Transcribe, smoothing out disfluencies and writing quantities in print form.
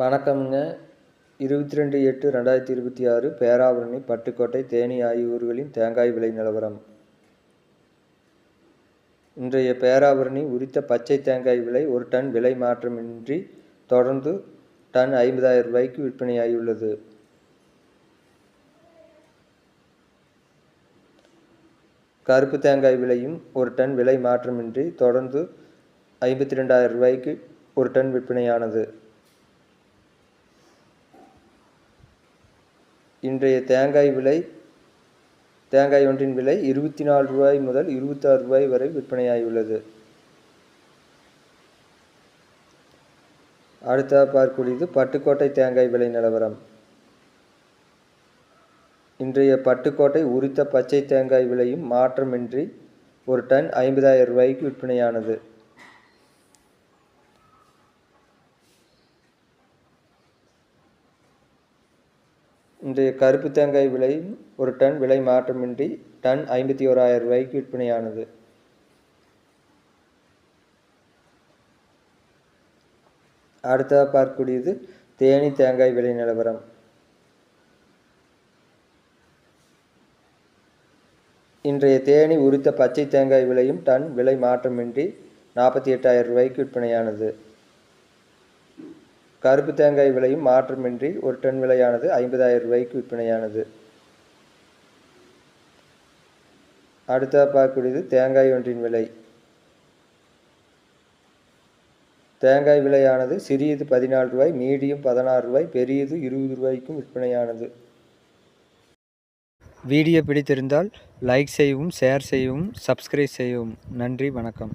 வணக்கம்ங்க. 22/8/2026 பேராவூரணி, பட்டுக்கோட்டை, தேனி ஆகிய ஊர்களின் தேங்காய் விலை நிலவரம். இன்றைய பேராவூரணி உரித்த பச்சை தேங்காய் விலை ஒரு டன் விலை மாற்றமின்றி தொடர்ந்து டன் 50,000 ரூபாய்க்கு விற்பனையாகியுள்ளது. கருப்பு தேங்காய் விலையும் ஒரு டன் விலை மாற்றமின்றி தொடர்ந்து 52,000 ரூபாய்க்கு ஒரு டன் விற்பனையானது. இன்றைய தேங்காய் ஒன்றின் விலை 24 ரூபாய் முதல் 26 ரூபாய் வரை விற்பனையாகியுள்ளது. அடுத்ததாக பார்க்கக்கூடியது பட்டுக்கோட்டை தேங்காய் விலை நிலவரம். இன்றைய பட்டுக்கோட்டை உரித்த பச்சை தேங்காய் விலையும் மாற்றமின்றி ஒரு டன் 50,000 ரூபாய்க்கு விற்பனையானது. இன்றைய கருப்பு தேங்காய் விலையும் ஒரு டன் விலை மாற்றமின்றி டன் 51,000 ரூபாய்க்கு விற்பனையானது. அடுத்ததாக பார்க்கக்கூடியது தேனி தேங்காய் விலை நிலவரம். இன்றைய தேனி உரித்த பச்சை தேங்காய் விலையும் டன் விலை மாற்றமின்றி 48,000 ரூபாய்க்கு விற்பனையானது. கருப்பு தேங்காய் விலையும் மாற்றமின்றி ஒரு டன் விலையானது 50,000 ரூபாய்க்கு விற்பனையானது. அடுத்ததாக பார்க்கக்கூடியது தேங்காய் ஒன்றின் விலை. தேங்காய் விலையானது சிறியது 14 ரூபாய், மீடியம் 16 ரூபாய், பெரியது 20 ரூபாய்க்கும் விற்பனையானது. வீடியோ பிடித்திருந்தால் லைக் செய்யவும், ஷேர் செய்யவும், சப்ஸ்கிரைப் செய்யவும். நன்றி, வணக்கம்.